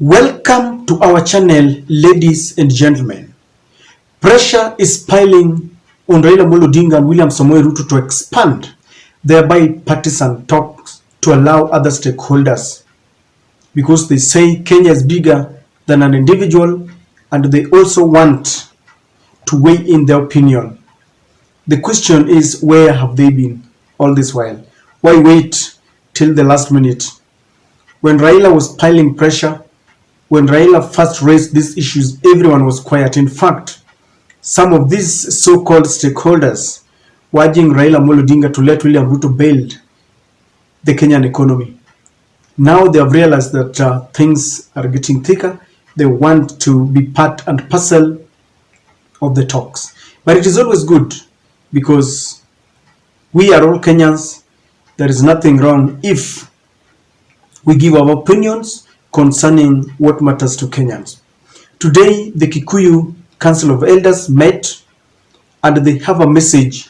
Welcome to our channel, ladies and gentlemen. Pressure is piling on Raila Amolo Odinga and William Samoei Ruto to expand their bipartisan talks to allow other stakeholders, because they say Kenya is bigger than an individual and they also want to weigh in their opinion. The question is, where have they been all this while? Why wait till the last minute? When Raila was piling pressure, when Raila first raised these issues, everyone was quiet. In fact, some of these so-called stakeholders were urging Raila Amolo Odinga to let William Ruto build the Kenyan economy. Now they have realized that things are getting thicker. They want to be part and parcel of the talks. But it is always good, because we are all Kenyans. There is nothing wrong if we give our opinions concerning what matters to Kenyans. Today, the Kikuyu Council of Elders met and they have a message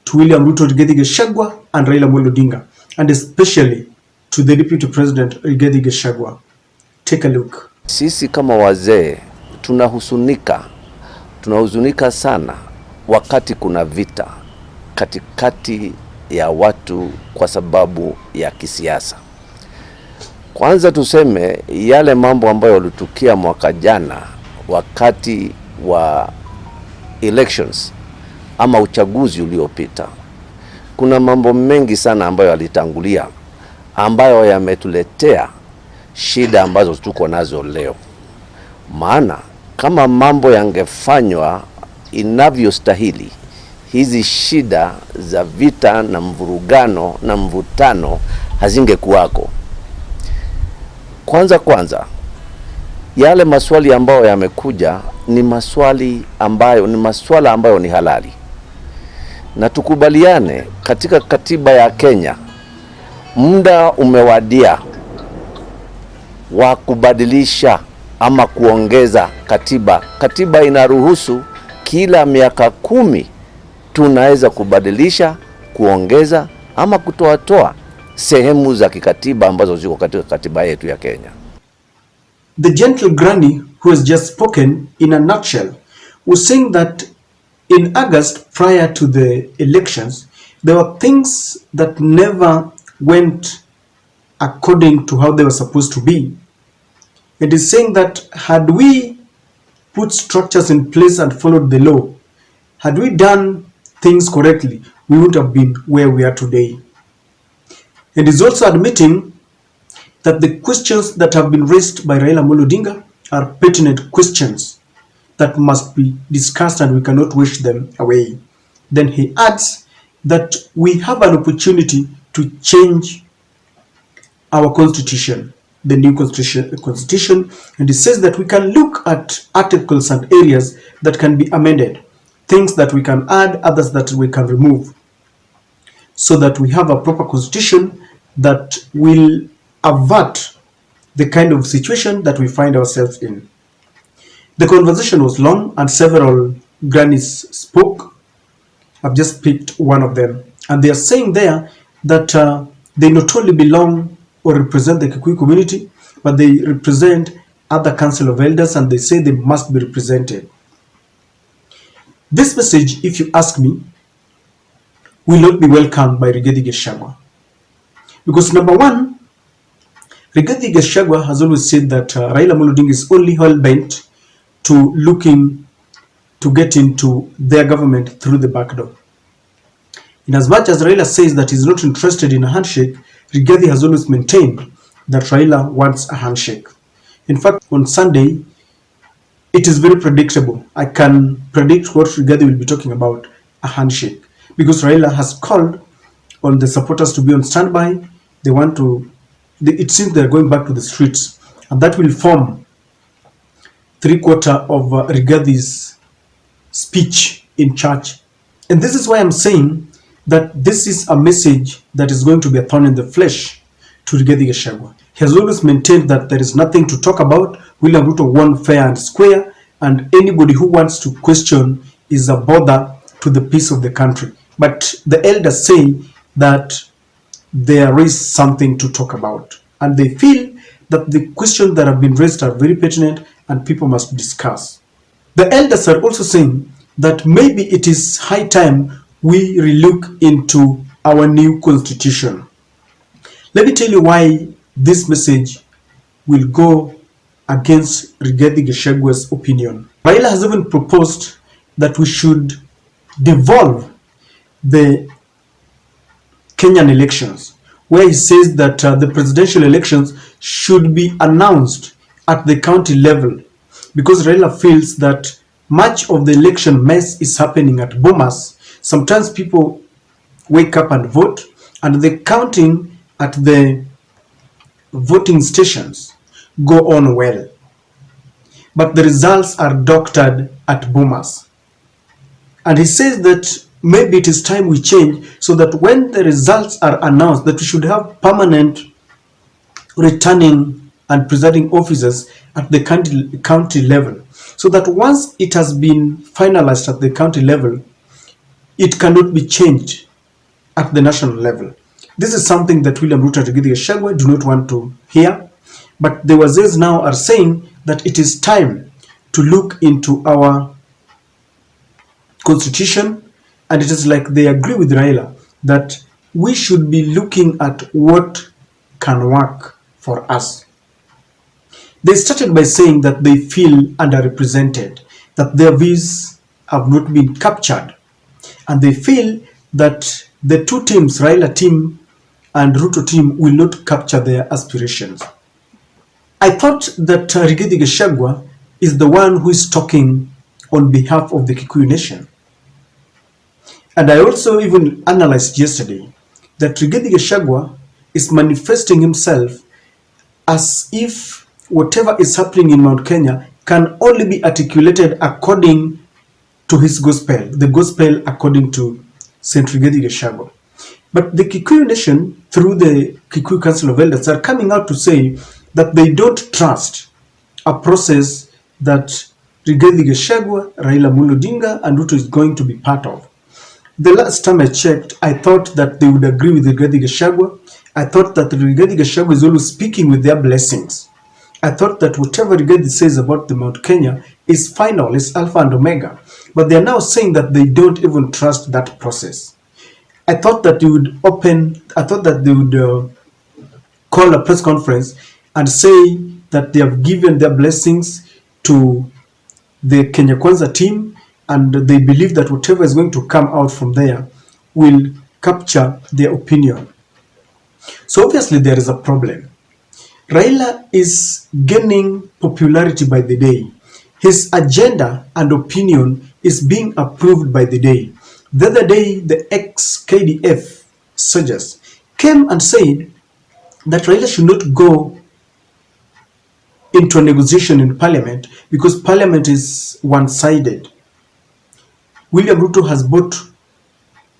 to William Ruto, Rigathi Gachagua and Raila Amolo Odinga, and especially to the Deputy President Rigathi Gachagua. Take a look. Sisi kama wazee tunahuzunika sana wakati kuna vita katikati ya watu kwa sababu ya kisiasa. Kwanza tuseme yale mambo ambayo yalitukia mwaka jana wakati wa elections ama uchaguzi uliopita. Kuna mambo mengi sana ambayo yalitangulia, ambayo yametuletea shida ambazo tuko nazo leo. Maana kama mambo yangefanywa inavyostahili, hizi shida za vita na mvurugano na mvutano hazingekuwako. Kwanza yale maswali ambayo yamekuja ni maswala ambayo ni halali. Na tukubaliane, katika katiba ya Kenya muda umewadia wa kubadilisha ama kuongeza katiba. Katiba inaruhusu kila miaka 10 tunaweza kubadilisha, kuongeza ama kutoa sehemu za kikatiba ambazo ziko katika katiba yetu ya Kenya. The gentle granny who has just spoken in a nutshell was saying that in August, prior to the elections, there were things that never went according to how they were supposed to be. It is saying that had we put structures in place and followed the law, had we done things correctly, we would have been where we are today. And is also admitting that the questions that have been raised by Raila Amolo Odinga are pertinent questions that must be discussed and we cannot wish them away. Then he adds that we have an opportunity to change our constitution, the new constitution, and he says that we can look at articles and areas that can be amended, things that we can add, others that we can remove, so that we have a proper constitution that will avert the kind of situation that we find ourselves in. The conversation was long and several grannies spoke. I've just picked one of them, and they are saying there that they not only belong or represent the Kikuyu community, but they represent other council of elders, and they say they must be represented. This message, if you ask me, will not be welcomed by Rigathi Gachagua. Because number one, Rigathi Gachagua has always said that Raila Amolo Odinga is only hell-bent to looking to get into their government through the back door. In as much as Raila says that he's not interested in a handshake, Rigathi has always maintained that Raila wants a handshake. In fact, on Sunday, it is very predictable. I can predict what Rigathi will be talking about, a handshake. Because Raila has called on the supporters to be on standby. They want to, it seems they're going back to the streets, and that will form 3/4 of Rigathi's speech in church. And this is why I'm saying that this is a message that is going to be a thorn in the flesh to Rigathi Gachagua. He has always maintained that there is nothing to talk about. William Ruto won fair and square, and anybody who wants to question is a bother to the peace of the country. But the elders say that there is something to talk about, and they feel that the questions that have been raised are very pertinent and people must discuss. The elders are also saying that maybe it is high time we relook into our new constitution. Let me tell you why this message will go against Rigathi Gachagua's opinion. Raila has even proposed that we should devolve the Kenyan elections, where he says that the presidential elections should be announced at the county level, because Raila feels that much of the election mess is happening at Bomas. Sometimes people wake up and vote, and the counting at the voting stations go on well, but the results are doctored at Bomas. And he says that maybe it is time we change, so that when the results are announced, that we should have permanent returning and presiding officers at the county level, so that once it has been finalized at the county level, it cannot be changed at the national level. This is something that William Ruto and Rigathi Gachagua do not want to hear, but the Wazirs now are saying that it is time to look into our constitution, and it is like they agree with Raila that we should be looking at what can work for us. They started by saying that they feel underrepresented, that their views have not been captured, and they feel that the two teams, Raila team and Ruto team, will not capture their aspirations. I thought that Rigathi Gachagua is the one who is talking on behalf of the Kikuyu nation. And I also even analyzed yesterday that Rigathi Gachagua is manifesting himself as if whatever is happening in Mount Kenya can only be articulated according to his gospel, the gospel according to Saint Rigathi Gachagua. But the Kikuyu nation, through the Kikuyu Council of Elders, are coming out to say that they don't trust a process that Rigathi Gachagua, Raila Odinga, and Ruto is going to be part of. The last time I checked, I thought that they would agree with Rigathi Gachagua. I thought that Rigathi Gachagua is always speaking with their blessings. I thought that whatever Rigathi says about the Mount Kenya is final, is alpha and omega. But they are now saying that they don't even trust that process. I thought that they would call a press conference and say that they have given their blessings to the Kenya Kwanza team, and they believe that whatever is going to come out from there will capture their opinion. So obviously there is a problem. Raila is gaining popularity by the day. His agenda and opinion is being approved by the day. The other day, the ex-KDF soldiers came and said that Raila should not go into a negotiation in parliament because parliament is one-sided. William Ruto has bought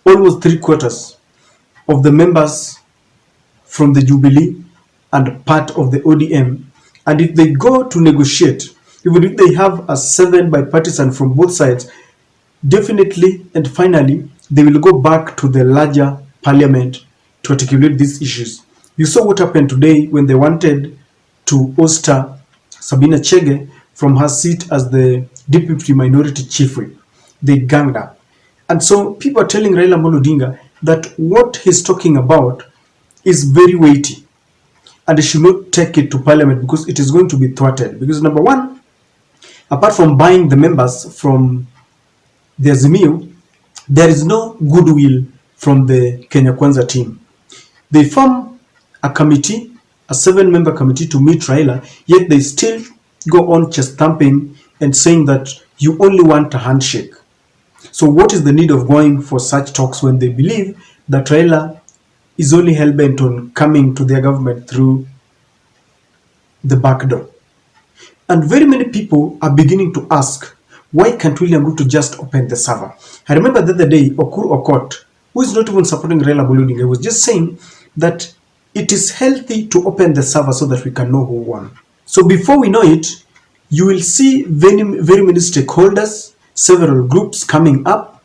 almost 3/4 of the members from the Jubilee and part of the ODM, and if they go to negotiate, even if they have a 7 bipartisan from both sides, definitely and finally they will go back to the larger parliament to articulate these issues. You saw what happened today when they wanted to ouster Sabina Chege from her seat as the deputy minority chief whip. They ganged up. And so people are telling Raila Odinga that what he's talking about is very weighty and they should not take it to parliament because it is going to be thwarted. Because number one, apart from buying the members from the Azimio, there is no goodwill from the Kenya Kwanza team. They form a committee, a 7-member committee to meet Raila, yet they still go on chest thumping and saying that you only want a handshake. So what is the need of going for such talks when they believe that Raila is only hell-bent on coming to their government through the back door? And very many people are beginning to ask, why can't William Ruto just open the server? I remember the other day, Okur Okot, who is not even supporting Raila Odinga, was just saying that it is healthy to open the server so that we can know who won. So before we know it, you will see very many stakeholders, several groups coming up,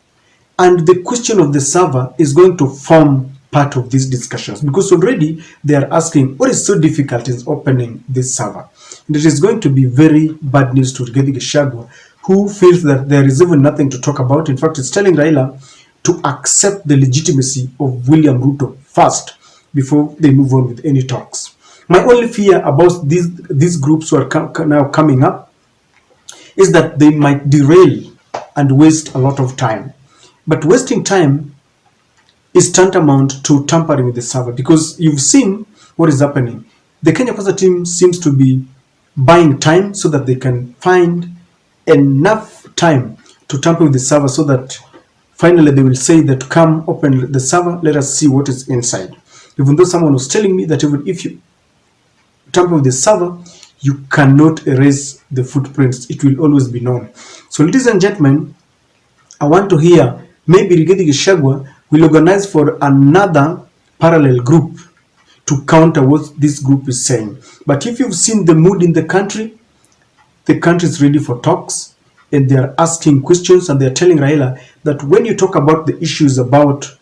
and the question of the server is going to form part of these discussions, because already they are asking what is so difficult in opening this server. And it is going to be very bad news to Rigathi Gachagua, who feels that there is even nothing to talk about. In fact, it's telling Raila to accept the legitimacy of William Ruto first before they move on with any talks. My only fear about these groups who are now coming up is that they might derail and waste a lot of time. But wasting time is tantamount to tampering with the server, because you've seen what is happening. The Kenya Kwanza team seems to be buying time so that they can find enough time to tamper with the server, so that finally they will say that come open the server, let us see what is inside. Even though someone was telling me that even if you tamper with the server, you cannot erase the footprints. It will always be known. So ladies and gentlemen, I want to hear, maybe Rigathi Gachagua will organize for another parallel group to counter what this group is saying. But if you've seen the mood in the country is ready for talks, and they are asking questions, and they are telling Raila that when you talk about the issues about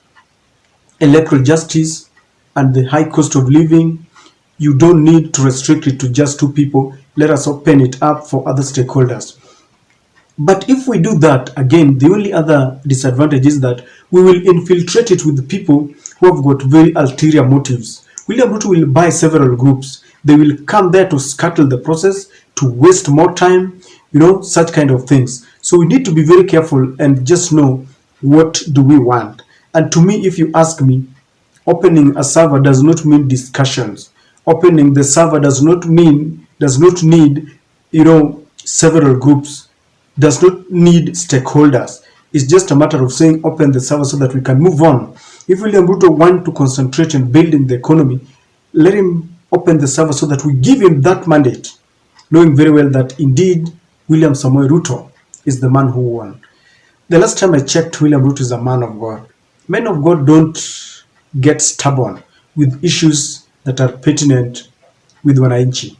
electoral justice and the high cost of living, you don't need to restrict it to just two people. Let us open it up for other stakeholders. But if we do that, again, the only other disadvantage is that we will infiltrate it with people who have got very ulterior motives. William Ruto will buy several groups. They will come there to scuttle the process, to waste more time, such kind of things. So we need to be very careful and just know what do we want. And to me, if you ask me, opening a server does not mean discussions. Opening the server does not need, several groups, does not need stakeholders. It's just a matter of saying open the server so that we can move on. If William Ruto wants to concentrate on building the economy, let him open the server so that we give him that mandate, knowing very well that indeed William Samoei Ruto is the man who won. The last time I checked, William Ruto is a man of God. Men of God don't get stubborn with issues that are pertinent with wananchi.